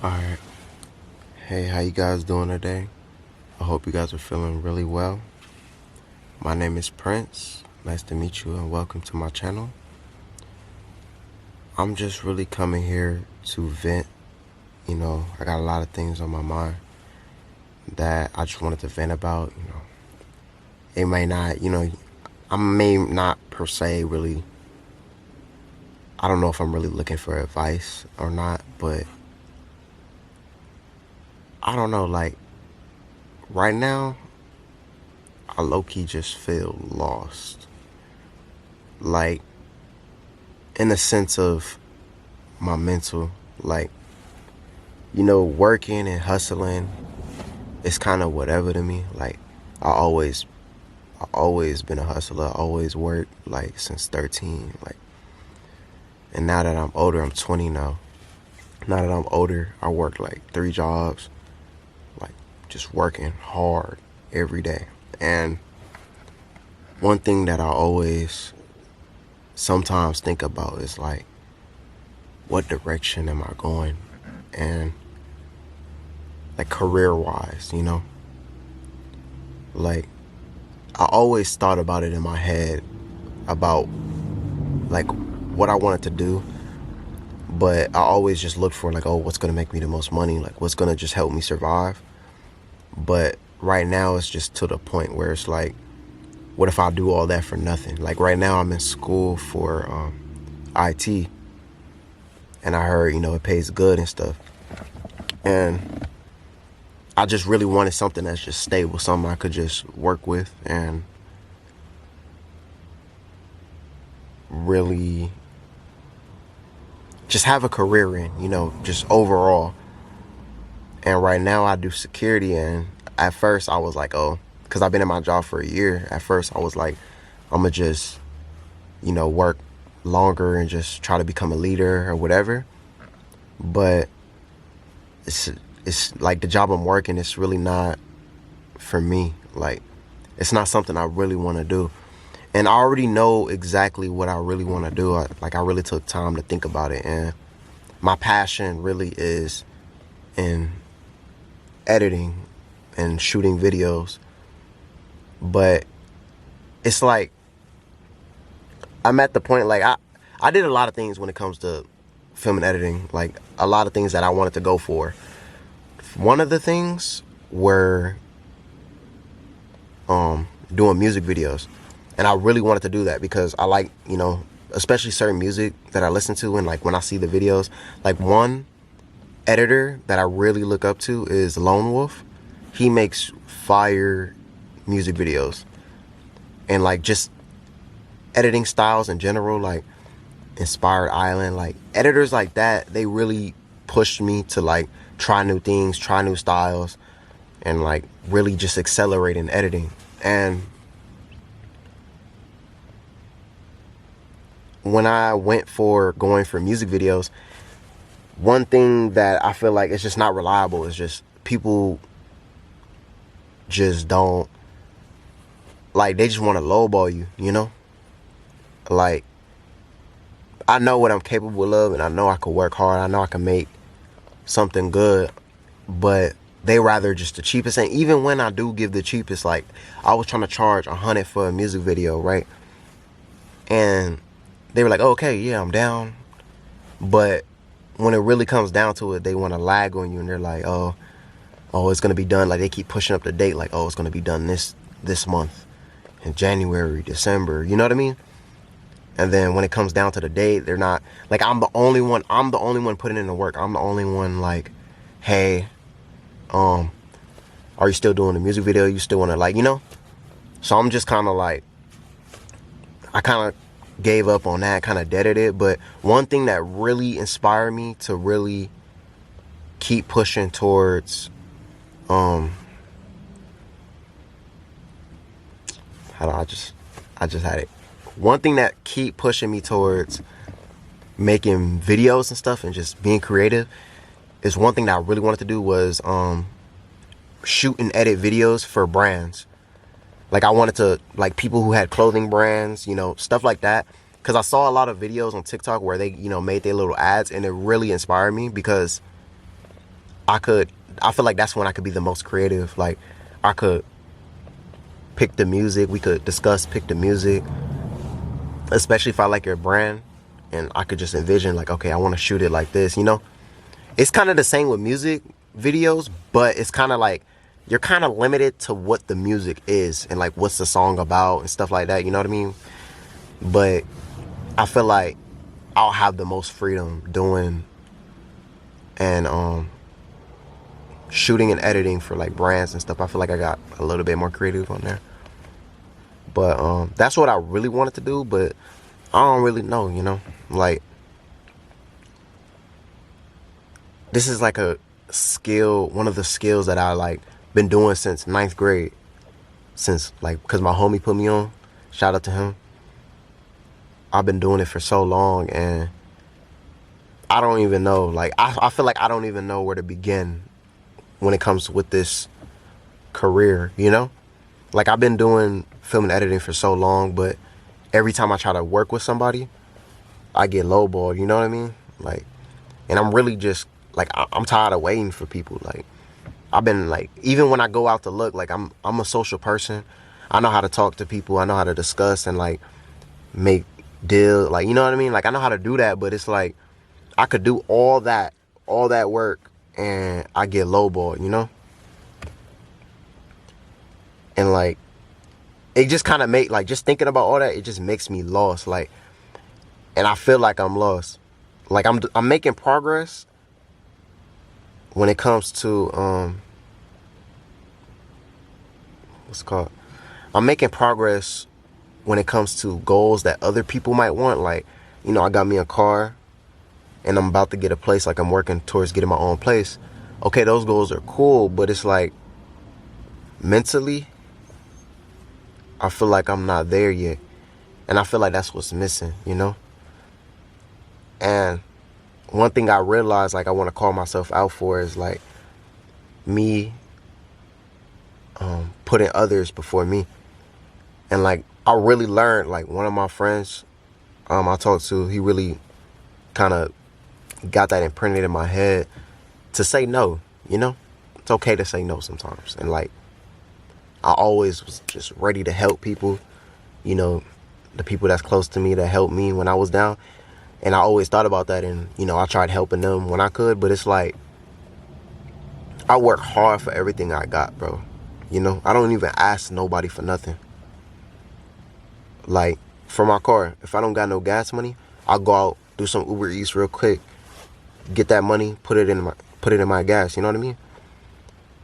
Alright, hey, how you guys doing today? I hope you guys are feeling really well. My name is Prince. Nice to meet you and welcome to my channel. I'm just really coming here to vent. I got a lot of things on my mind that I just wanted to vent about. It may not, I may not per se really, I don't know if I'm really looking for advice or not, but I don't know, like, right now, I low-key just feel lost. Like, in the sense of my mental, like, working and hustling, it's kind of whatever to me. Like, I always been a hustler. I always worked, like, since 13. Like, and now that I'm older, I'm 20 now. Now that I'm older, I work, like, 3 jobs. Like, just working hard every day. And one thing that I always sometimes think about is, like, what direction am I going? And, like, career-wise, Like, I always thought about it in my head about, like, what I wanted to do. But I always just looked for, like, oh, what's going to make me the most money? Like, what's going to just help me survive? But right now, it's just to the point where it's like, what if I do all that for nothing? Like, right now, I'm in school for IT. And I heard, it pays good and stuff. And I just really wanted something that's just stable, something I could just work with and really just have a career in, just overall. And right now I do security, and at first I was like, oh, because I've been in my job for a year. At first I was like, I'm going to just, work longer and just try to become a leader or whatever. But it's like the job I'm working, it's really not for me. Like, it's not something I really want to do. And I already know exactly what I really want to do. I really took time to think about it. And my passion really is in editing and shooting videos. But it's like, I'm at the point, like, I did a lot of things when it comes to film and editing. Like, a lot of things that I wanted to go for. One of the things were doing music videos. And I really wanted to do that because I like, especially certain music that I listen to, and like when I see the videos, like one editor that I really look up to is Lone Wolf. He makes fire music videos. And like just editing styles in general, like Inspired Island, like editors like that, they really pushed me to like try new things, try new styles, and like really just accelerate in editing. And when I went for going for music videos, one thing that I feel like it's just not reliable is just people just don't, like, they just want to lowball you, Like, I know what I'm capable of, and I know I could work hard. I know I can make something good, but they rather just the cheapest. And even when I do give the cheapest, like, I was trying to charge $100 for a music video, right? And they were like, oh, okay, yeah, I'm down. But when it really comes down to it, they want to lag on you, and they're like, oh, it's going to be done. Like, they keep pushing up the date, like, oh, it's going to be done this month, in January, December, you know what I mean? And then when it comes down to the date, they're not, like, I'm the only one putting in the work. I'm the only one, like, hey, are you still doing the music video? You still want to, like, So I'm just kind of like, I kind of gave up on that, kind of deaded it. But one thing that really inspired me to really keep pushing towards, I just had it. One thing that keep pushing me towards making videos and stuff and just being creative is one thing that I really wanted to do was shoot and edit videos for brands. Like, I wanted to, like, people who had clothing brands, stuff like that. Because I saw a lot of videos on TikTok where they, made their little ads, and it really inspired me because I could, I feel like that's when I could be the most creative. Like, I could pick the music, we could discuss, pick the music, especially if I like your brand, and I could just envision like, okay, I want to shoot it like this, you know? It's kind of the same with music videos, but it's kind of like you're kind of limited to what the music is and like what's the song about and stuff like that, you know what I mean? But I feel like I'll have the most freedom doing and shooting and editing for like brands and stuff. I feel like I got a little bit more creative on there. But that's what I really wanted to do, but I don't really know, you know? Like, this is like a skill, one of the skills that I like been doing since ninth grade. Since like, cause my homie put me on. Shout out to him. I've been doing it for so long, and I don't even know. Like, I feel like I don't even know where to begin when it comes with this career, you know? Like, I've been doing film and editing for so long, but every time I try to work with somebody, I get lowballed, you know what I mean? Like, and I'm really just, like, I'm tired of waiting for people. Like, I've been, like, even when I go out to look, like, I'm a social person. I know how to talk to people. I know how to discuss and, like, make deals. Like, you know what I mean? Like, I know how to do that, but it's like, I could do all that work, and I get lowballed, you know? And, like, it just kind of like, just thinking about all that, it just makes me lost. Like, and I feel like I'm lost. Like, I'm making progress when it comes to, what's it called? I'm making progress when it comes to goals that other people might want. Like, you know, I got me a car, and I'm about to get a place. Like, I'm working towards getting my own place. Okay, those goals are cool, but it's like, mentally, I feel like I'm not there yet. And I feel like that's what's missing, you know? And one thing I realized, like, I want to call myself out for is, like, me putting others before me. And, like, I really learned, like, one of my friends I talked to, he really kind of got that imprinted in my head to say no, you know? It's okay to say no sometimes. And, like, I always was just ready to help people, you know, the people that's close to me that helped me when I was down. And I always thought about that, and, you know, I tried helping them when I could, but it's like, I work hard for everything I got, bro. You know, I don't even ask nobody for nothing. Like, for my car, if I don't got no gas money, I'll go out, do some Uber Eats real quick, get that money, put it in my gas, you know what I mean?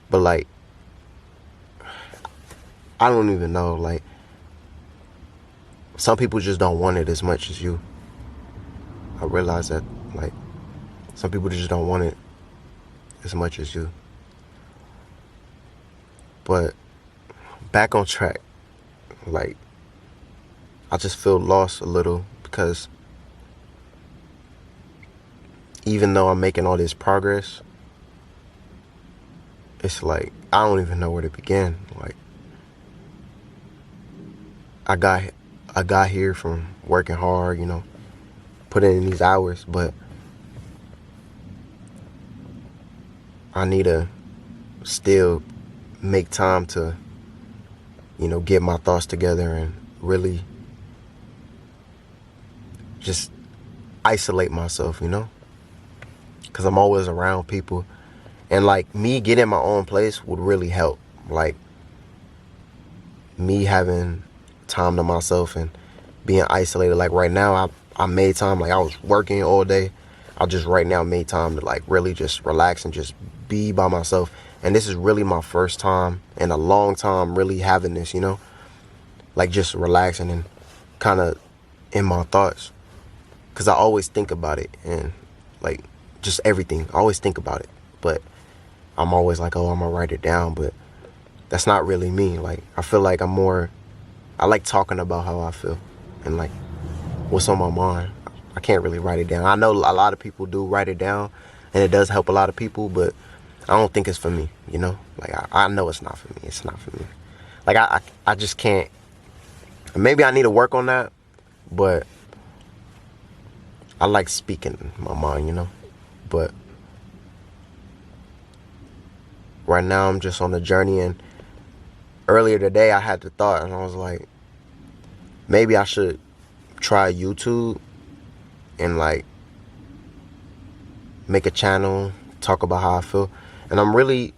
But, like, I don't even know, like, some people just don't want it as much as you. I realize that, like, some people just don't want it as much as you. But back on track, like, I just feel lost a little because even though I'm making all this progress, it's like, I don't even know where to begin. Like, I got here from working hard, you know, putting in these hours, but I need to still make time to, you know, get my thoughts together and really just isolate myself, you know, because I'm always around people, and, like, me getting my own place would really help. Like, me having time to myself and being isolated. Like, right now, I made time. Like, I was working all day. I just right now made time to, like, really just relax and just be by myself. And this is really my first time in a long time really having this, you know, like, just relaxing and kind of in my thoughts, because I always think about it, and, like, just everything. I always think about it, but I'm always like, oh, I'm gonna write it down, but that's not really me. Like, I feel like I like talking about how I feel and, like, what's on my mind. I can't really write it down. I know a lot of people do write it down, and it does help a lot of people, but I don't think it's for me, you know? Like, I know it's not for me. It's not for me. Like, I just can't. Maybe I need to work on that, but I like speaking my mind, you know? But right now I'm just on the journey. And earlier today I had the thought, and I was like, maybe I should try YouTube and like make a channel, talk about how I feel. And I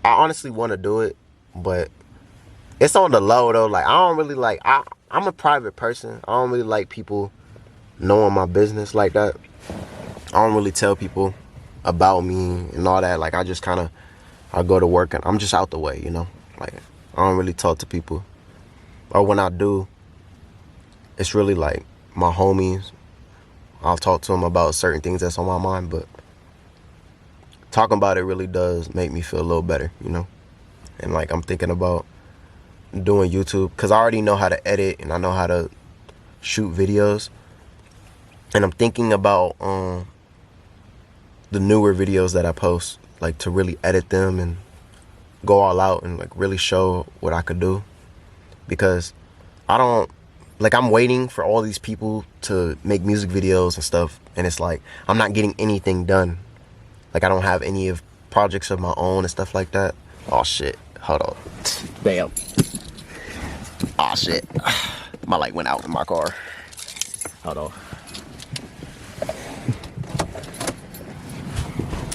honestly want to do it, but it's on the low though. Like, I don't really like, I'm a private person. I don't really like people knowing my business like that. I don't really tell people about me and all that. Like, I go to work and I'm just out the way, you know? Like, I don't really talk to people. Or when I do, it's really like my homies. I'll talk to them about certain things that's on my mind, but talking about it really does make me feel a little better, you know? And like, I'm thinking about doing YouTube because I already know how to edit and I know how to shoot videos. And I'm thinking about the newer videos that I post, like to really edit them and go all out and like really show what I could do. Because I'm waiting for all these people to make music videos and stuff, and it's like I'm not getting anything done. Like, I don't have any of projects of my own and stuff like that. Oh shit, hold on. Bam. Oh shit, my light went out in my car. Hold on.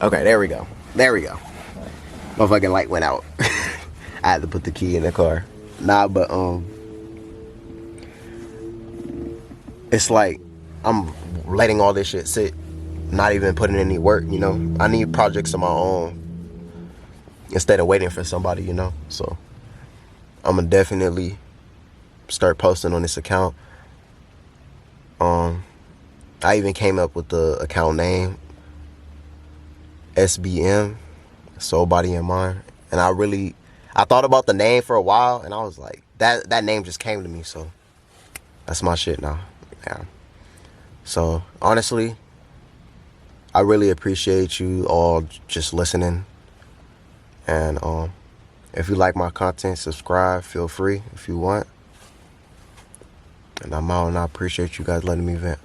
Okay, there we go. My fucking light went out. I had to put the key in the car. Nah, but it's like I'm letting all this shit sit, not even putting in any work, you know? I need projects of my own instead of waiting for somebody, you know? So I'm gonna definitely start posting on this account. I even came up with the account name, SBM, Soul, Body, and Mind. And I thought about the name for a while, and I was like, that name just came to me, so that's my shit now. Yeah. So honestly, I really appreciate you all just listening. And if you like my content, subscribe, feel free if you want. And I'm out, and I appreciate you guys letting me vent.